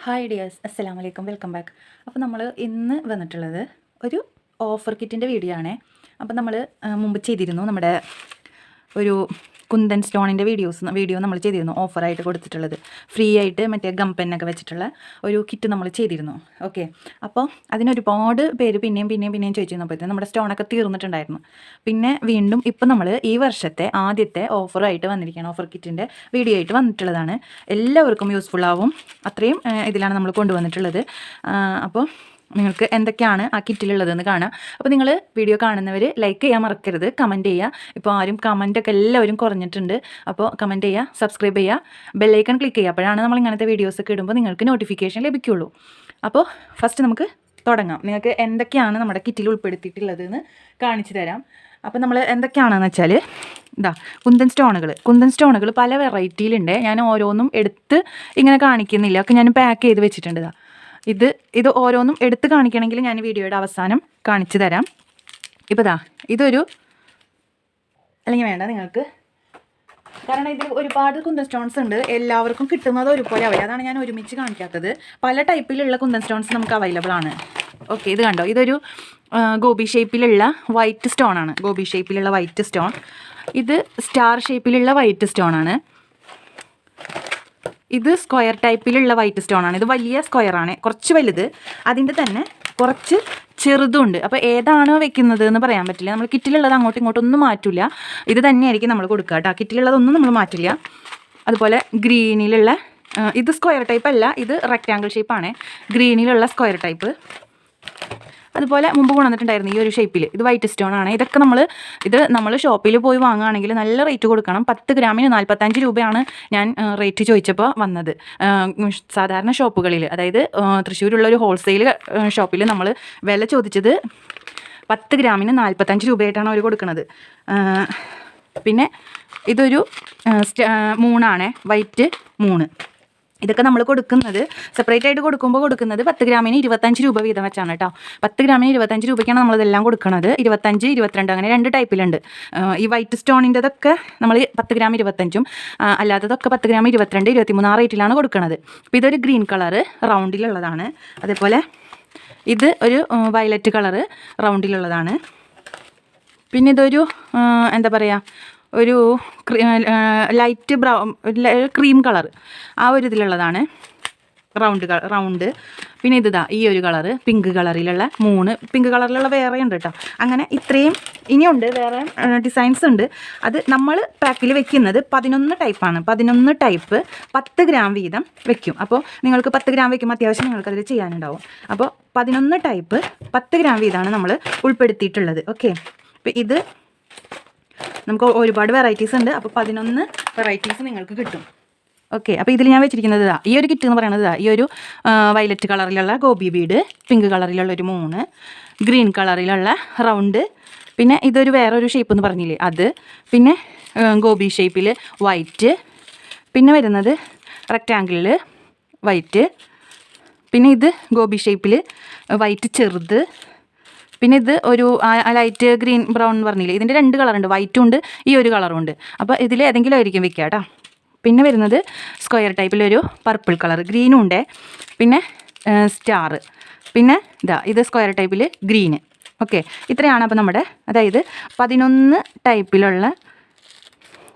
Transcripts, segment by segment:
Hi dears, അസ്സലാമു അലൈക്കും, welcome back. അപ്പോൾ നമ്മൾ ഇന്ന് വന്നിട്ടുള്ളത് ഒരു ഓഫർ കിറ്റിൻ്റെ വീഡിയോ ആണ്. അപ്പോൾ നമ്മൾ മുമ്പ് ചെയ്തിരുന്നു നമ്മുടെ ഒരു കുന്തൻ സ്റ്റോണിൻ്റെ വീഡിയോ നമ്മൾ ചെയ്തിരുന്നു, ഓഫറായിട്ട് കൊടുത്തിട്ടുള്ളത് ഫ്രീ ആയിട്ട് മറ്റേ ഗം പെന്നൊക്കെ വെച്ചിട്ടുള്ള ഒരു കിറ്റ് നമ്മൾ ചെയ്തിരുന്നു. ഓക്കെ, അപ്പോൾ അതിനൊരുപാട് പേര് പിന്നെയും ചോദിച്ചിരുന്നപ്പോഴത്തേക്കും നമ്മുടെ സ്റ്റോണൊക്കെ തീർന്നിട്ടുണ്ടായിരുന്നു. പിന്നെ വീണ്ടും ഇപ്പം നമ്മൾ ഈ വർഷത്തെ ആദ്യത്തെ ഓഫറായിട്ട് വന്നിരിക്കുകയാണ്, ഓഫർ കിറ്റിൻ്റെ വീഡിയോ ആയിട്ട് വന്നിട്ടുള്ളതാണ്. എല്ലാവർക്കും യൂസ്ഫുൾ ആവും, അത്രയും ഇതിലാണ് നമ്മൾ കൊണ്ടുവന്നിട്ടുള്ളത്. അപ്പോൾ നിങ്ങൾക്ക് എന്തൊക്കെയാണ് ആ കിറ്റിലുള്ളതെന്ന് കാണാം. അപ്പോൾ നിങ്ങൾ വീഡിയോ കാണുന്നവർ ലൈക്ക് ചെയ്യാൻ മറക്കരുത്, കമൻറ്റ് ചെയ്യുക. ഇപ്പോൾ ആരും കമൻറ്റൊക്കെ എല്ലാവരും കുറഞ്ഞിട്ടുണ്ട്. അപ്പോൾ കമൻറ്റ് ചെയ്യുക, സബ്സ്ക്രൈബ് ചെയ്യുക, ബെല്ലൈക്കൺ ക്ലിക്ക് ചെയ്യുക. അപ്പോഴാണ് നമ്മൾ ഇങ്ങനത്തെ വീഡിയോസൊക്കെ ഇടുമ്പോൾ നിങ്ങൾക്ക് നോട്ടിഫിക്കേഷൻ ലഭിക്കുകയുള്ളൂ. അപ്പോൾ ഫസ്റ്റ് നമുക്ക് തുടങ്ങാം. നിങ്ങൾക്ക് എന്തൊക്കെയാണ് നമ്മുടെ കിറ്റിൽ ഉൾപ്പെടുത്തിയിട്ടുള്ളതെന്ന് കാണിച്ചു തരാം. അപ്പോൾ നമ്മൾ എന്തൊക്കെയാണെന്ന് വെച്ചാൽ ഇതാ കുന്തൻ സ്റ്റോണുകൾ പല വെറൈറ്റിയിലുണ്ട്. ഞാൻ ഓരോന്നും എടുത്ത് ഇങ്ങനെ കാണിക്കുന്നില്ല, ഒക്കെ ഞാൻ പാക്ക് ചെയ്ത് വെച്ചിട്ടുണ്ട്. ഇത് ഓരോന്നും എടുത്ത് കാണിക്കണമെങ്കിൽ ഞാൻ വീഡിയോയുടെ അവസാനം കാണിച്ചു തരാം. ഇപ്പോൾ ഇതൊരു, അല്ലെങ്കിൽ വേണ്ട നിങ്ങൾക്ക്, കാരണം ഇതിൽ ഒരുപാട് കുന്തൻ സ്റ്റോൺസ് ഉണ്ട്, എല്ലാവർക്കും കിട്ടുന്നത് ഒരുപോലെ ആവില്ല, അതാണ് ഞാൻ ഒരുമിച്ച് കാണിക്കാത്തത്. പല ടൈപ്പിലുള്ള കുന്തൻ സ്റ്റോൺസ് നമുക്ക് അവൈലബിൾ ആണ്. ഓക്കെ, ഇത് കണ്ടോ, ഇതൊരു ഗോബി ഷേപ്പിലുള്ള വൈറ്റ് സ്റ്റോൺ ആണ്. ഗോബി ഷേപ്പിലുള്ള വൈറ്റ് സ്റ്റോൺ. ഇത് സ്റ്റാർ ഷേപ്പിലുള്ള വൈറ്റ് സ്റ്റോൺ ആണ്. ഇത് സ്ക്വയർ ടൈപ്പിലുള്ള വൈറ്റ് സ്റ്റോൺ ആണ്. ഇത് വലിയ സ്ക്വയറാണ്, കുറച്ച് വലുത്, അതിൻ്റെ തന്നെ കുറച്ച് ചെറുതുണ്ട്. അപ്പോൾ ഏതാണോ വെക്കുന്നത് എന്ന് പറയാൻ പറ്റില്ല. നമ്മൾ കിറ്റിലുള്ളത് അങ്ങോട്ടും ഇങ്ങോട്ടും ഒന്നും മാറ്റില്ല, ഇത് തന്നെയായിരിക്കും നമ്മൾ കൊടുക്കുക കേട്ടോ. കിറ്റിലുള്ളതൊന്നും നമ്മൾ മാറ്റില്ല. അതുപോലെ ഗ്രീനിലുള്ള, ഇത് സ്ക്വയർ ടൈപ്പ് അല്ല, ഇത് റെക്റ്റാങ്കിൾ ഷേപ്പാണ്. ഗ്രീനിലുള്ള സ്ക്വയർ ടൈപ്പ്. അതുപോലെ മുമ്പ് കൊണ്ടുവന്നിട്ടുണ്ടായിരുന്നു ഈ ഒരു ഷേപ്പിൽ, ഇത് വൈറ്റ് സ്റ്റോൺ ആണ്. ഇതൊക്കെ നമ്മൾ ഷോപ്പിൽ പോയി വാങ്ങുകയാണെങ്കിൽ നല്ല റേറ്റ് കൊടുക്കണം. 10 ഗ്രാമിന് 45 രൂപയാണ് ഞാൻ റേറ്റ് ചോദിച്ചപ്പോൾ വന്നത്. സാധാരണ ഷോപ്പുകളിൽ, അതായത് തൃശ്ശൂരുള്ള ഒരു ഹോൾസെയിൽ ഷോപ്പിൽ നമ്മൾ വില ചോദിച്ചത് 10 ഗ്രാമിന് 45 രൂപയായിട്ടാണ് അവർ കൊടുക്കുന്നത്. പിന്നെ ഇതൊരു 3 വൈറ്റ് 3. ഇതൊക്കെ നമ്മൾ കൊടുക്കുന്നത് സെപ്പറേറ്റ് ആയിട്ട് കൊടുക്കുന്നത് 10 ഗ്രാമിന് 25 രൂപ വീതം വെച്ചാണ് കേട്ടോ. 10 ഗ്രാമിന് 25 രൂപയ്ക്കാണ് നമ്മളിതെല്ലാം കൊടുക്കുന്നത്. 25, 22 അങ്ങനെ 2 ടൈപ്പിലുണ്ട്. ഈ വൈറ്റ് സ്റ്റോണിൻ്റെതൊക്കെ നമ്മൾ 10 ഗ്രാം 25, അല്ലാത്തതൊക്കെ 10 ഗ്രാം 22, 23 ആ റേറ്റിലാണ് കൊടുക്കുന്നത്. അപ്പോൾ ഇതൊരു ഗ്രീൻ കളറ് റൗണ്ടിലുള്ളതാണ്. അതേപോലെ ഇത് ഒരു വയലറ്റ് കളറ് റൗണ്ടിലുള്ളതാണ്. പിന്നെ ഇതൊരു എന്താ പറയുക, ഒരു ലൈറ്റ് ബ്രൗൺ, ക്രീം കളർ, ആ ഒരു ഇതിലുള്ളതാണ്, റൗണ്ട്. പിന്നെ ഈ ഒരു കളറ് പിങ്ക് കളറിലുള്ള 3 പിങ്ക് കളറിലുള്ള വേറെ ഉണ്ട് കേട്ടോ. അങ്ങനെ ഇത്രയും ഇനിയുണ്ട്, വേറെ ഡിസൈൻസ് ഉണ്ട്. അത് നമ്മൾ പാക്കിൽ വെക്കുന്നത് 11 ടൈപ്പാണ്. 11 ടൈപ്പ് 10 ഗ്രാം വീതം വെക്കും. അപ്പോൾ നിങ്ങൾക്ക് 10 ഗ്രാം വെക്കുമ്പോൾ അത്യാവശ്യം നിങ്ങൾക്കതിൽ ചെയ്യാനുണ്ടാവും. അപ്പോൾ 11 ടൈപ്പ് 10 ഗ്രാം വീതമാണ് നമ്മൾ ഉൾപ്പെടുത്തിയിട്ടുള്ളത്. ഓക്കെ, അപ്പോൾ ഇത് നമുക്ക് ഒരുപാട് വെറൈറ്റീസ് ഉണ്ട്. അപ്പോൾ 11 വെറൈറ്റീസ് നിങ്ങൾക്ക് കിട്ടും. ഓക്കെ, അപ്പോൾ ഇതിൽ ഞാൻ വെച്ചിരിക്കുന്നത് ഈ ഒരു കിറ്റ് എന്ന് പറയുന്നത് ഈ ഒരു വയലറ്റ് കളറിലുള്ള ഗോബി ബീഡ്, പിങ്ക് കളറിലുള്ള ഒരു 3, ഗ്രീൻ കളറിലുള്ള റൗണ്ട്, പിന്നെ ഇതൊരു വേറൊരു ഷേപ്പ് എന്ന് പറഞ്ഞില്ലേ അത്, പിന്നെ ഗോബി ഷേപ്പിൽ വൈറ്റ്, പിന്നെ വരുന്നത് റെക്റ്റാങ്കിളിൽ വൈറ്റ്, പിന്നെ ഇത് ഗോബി ഷേപ്പിൽ വൈറ്റ് ചെറുത്, പിന്നെ ഇത് ഒരു ലൈറ്റ് ഗ്രീൻ ബ്രൗൺ എന്ന് പറഞ്ഞില്ലേ, ഇതിൻ്റെ 2 കളറുണ്ട്, വൈറ്റും ഉണ്ട്, ഈ ഒരു കളറും ഉണ്ട്. അപ്പോൾ ഇതിൽ ഏതെങ്കിലും ആയിരിക്കും വെക്കുക കേട്ടോ. പിന്നെ വരുന്നത് സ്ക്വയർ ടൈപ്പിലൊരു പർപ്പിൾ കളർ, ഗ്രീനും ഉണ്ട്, പിന്നെ സ്റ്റാർ, പിന്നെ ഇത് സ്ക്വയർ ടൈപ്പിൽ ഗ്രീന്. ഓക്കെ, ഇത്രയാണ് അപ്പോൾ നമ്മുടെ, അതായത് 11 ടൈപ്പിലുള്ള,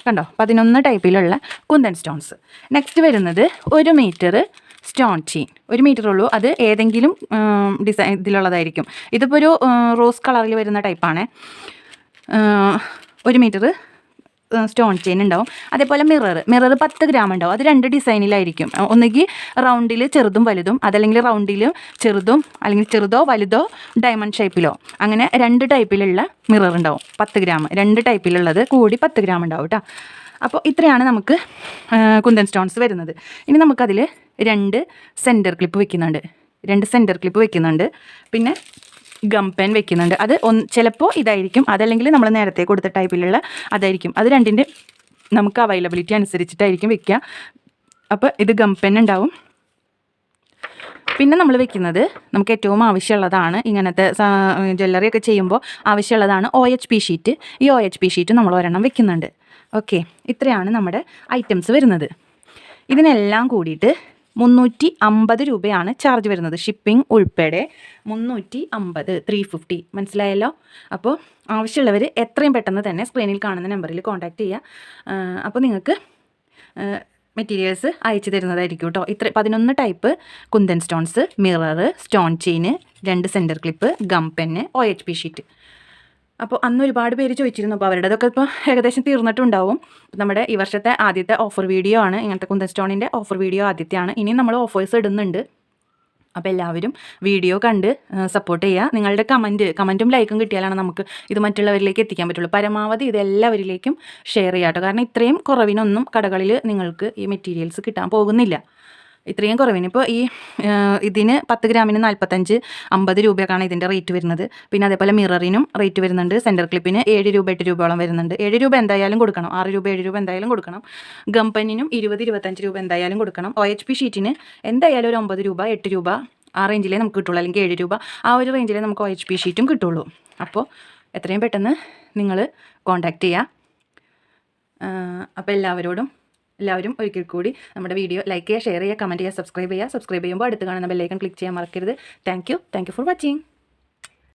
കണ്ടോ, 11 ടൈപ്പിലുള്ള കുന്തൻ സ്റ്റോൺസ്. നെക്സ്റ്റ് വരുന്നത് 1 മീറ്റർ സ്റ്റോൺ ചെയിൻ. 1 മീറ്റർ ഉള്ളൂ, അത് ഏതെങ്കിലും ഡിസൈൻ ഇതിലുള്ളതായിരിക്കും. ഇതിപ്പോൾ ഒരു റോസ് കളറിൽ വരുന്ന ടൈപ്പാണ്. 1 മീറ്റർ സ്റ്റോൺ ചെയിൻ ഉണ്ടാവും. അതേപോലെ മിറർ 10 ഗ്രാം ഉണ്ടാവും. അത് 2 ഡിസൈനിലായിരിക്കും, ഒന്നുകിൽ റൗണ്ടിൽ ചെറുതും വലുതും, അതല്ലെങ്കിൽ റൗണ്ടിൽ ചെറുതും, അല്ലെങ്കിൽ ചെറുതോ വലുതോ ഡയമണ്ട് ഷേപ്പിലോ, അങ്ങനെ 2 ടൈപ്പിലുള്ള മിറർ ഉണ്ടാവും. 10 ഗ്രാം 2 ടൈപ്പിലുള്ളത് കൂടി 10 ഗ്രാം ഉണ്ടാവും കേട്ടോ. അപ്പോൾ ഇത്രയാണ് നമുക്ക് കുന്തൻ സ്റ്റോൺസ് വരുന്നത്. ഇനി നമുക്കതിൽ 2 സെൻറ്റർ ക്ലിപ്പ് വെക്കുന്നുണ്ട്, പിന്നെ ഗം പെൻ വെക്കുന്നുണ്ട്. അത് ചിലപ്പോൾ ഇതായിരിക്കും, അതല്ലെങ്കിൽ നമ്മൾ നേരത്തെ കൊടുത്ത ടൈപ്പിലുള്ള അതായിരിക്കും. അത് 2ൻ്റെ നമുക്ക് അവൈലബിലിറ്റി അനുസരിച്ചിട്ടായിരിക്കും വെക്കുക. അപ്പോൾ ഇത് ഗം പെൻ ഉണ്ടാവും. പിന്നെ നമ്മൾ വെക്കുന്നത് നമുക്ക് ഏറ്റവും ആവശ്യമുള്ളതാണ്, ഇങ്ങനത്തെ ജ്വല്ലറി ഒക്കെ ചെയ്യുമ്പോൾ ആവശ്യമുള്ളതാണ് OHP ഷീറ്റ്. ഈ OHP ഷീറ്റ് നമ്മൾ ഒരെണ്ണം വെക്കുന്നുണ്ട്. ഓക്കെ, ഇത്രയാണ് നമ്മുടെ ഐറ്റംസ് വരുന്നത്. ഇതിനെല്ലാം കൂടിയിട്ട് 350 രൂപയാണ് ചാർജ് വരുന്നത്. ഷിപ്പിംഗ് ഉൾപ്പെടെ 350, 350. മനസ്സിലായല്ലോ? അപ്പോൾ ആവശ്യമുള്ളവർ എത്രയും പെട്ടെന്ന് തന്നെ സ്ക്രീനിൽ കാണുന്ന നമ്പറിൽ കോൺടാക്റ്റ് ചെയ്യുക. അപ്പോൾ നിങ്ങൾക്ക് മെറ്റീരിയൽസ് അയച്ചു തരുന്നതായിരിക്കും കേട്ടോ. 11 type kundan stones, mirror, stone chain, 2 center clip, gum pen, OHP sheet. അപ്പോൾ അന്ന് ഒരുപാട് പേര് ചോദിച്ചിരുന്നു. അപ്പോൾ അവരുടെതൊക്കെ ഇപ്പോൾ ഏകദേശം തീർന്നിട്ടുണ്ടാവും. നമ്മുടെ ഈ വർഷത്തെ ആദ്യത്തെ ഓഫർ വീഡിയോ ആണ്. ഇങ്ങനത്തെ കുന്തൻ സ്റ്റോണിൻ്റെ ഓഫർ വീഡിയോ ആദ്യത്തെയാണ്. ഇനിയും നമ്മൾ ഓഫേഴ്സ് ഇടുന്നുണ്ട്. അപ്പോൾ എല്ലാവരും വീഡിയോ കണ്ട് സപ്പോർട്ട് ചെയ്യുക. നിങ്ങളുടെ കമൻറ്റും ലൈക്കും കിട്ടിയാലാണ് നമുക്ക് ഇത് മറ്റുള്ളവരിലേക്ക് എത്തിക്കാൻ പറ്റുള്ളൂ. പരമാവധി ഇത് എല്ലാവരിലേക്കും ഷെയർ ചെയ്യാം കേട്ടോ. കാരണം ഇത്രയും കുറവിനൊന്നും കടകളിൽ നിങ്ങൾക്ക് ഈ മെറ്റീരിയൽസ് കിട്ടാൻ പോകുന്നില്ല. ഇത്രയും കുറവിന് ഇപ്പോൾ ഇതിന് 10 ഗ്രാമിന് 45-50 രൂപയൊക്കെയാണ് ഇതിൻ്റെ റേറ്റ് വരുന്നത്. പിന്നെ അതേപോലെ മിററിനും റേറ്റ് വരുന്നുണ്ട്. സെൻറ്റർ ക്ലിപ്പിന് 7 രൂപ 8 രൂപയോളം വരുന്നുണ്ട്. 7 രൂപ എന്തായാലും കൊടുക്കണം. 6 രൂപ 7 രൂപ എന്തായാലും കൊടുക്കണം. ഗം പെന്നിനും 20-25 രൂപ എന്തായാലും കൊടുക്കണം. OHP ഷീറ്റിന് എന്തായാലും ഒരു 9 രൂപ 8 രൂപ ആ റേഞ്ചിലേ നമുക്ക് കിട്ടുള്ളൂ. അല്ലെങ്കിൽ 7 രൂപ ആ ഒരു റേഞ്ചിലേ നമുക്ക് OHP ഷീറ്റും കിട്ടുള്ളൂ. അപ്പോൾ എത്രയും പെട്ടെന്ന് നിങ്ങൾ കോൺടാക്റ്റ് ചെയ്യുക. അപ്പോൾ എല്ലാവരും ഒരിക്കൽ കൂടി നമ്മുടെ വീഡിയോ ലൈക്ക് ചെയ്യുക, ഷെയർ ചെയ്യുക, കമൻറ്റ് ചെയ്യുക, സബ്സ്ക്രൈബ് ചെയ്യുക. സബ്സ്ക്രൈബ് ചെയ്യുമ്പോൾ അടുത്ത് കാണുന്ന ബെല്ലൈക്കൺ ക്ലിക്ക് ചെയ്യാൻ മറക്കരുത്. Thank you for watching.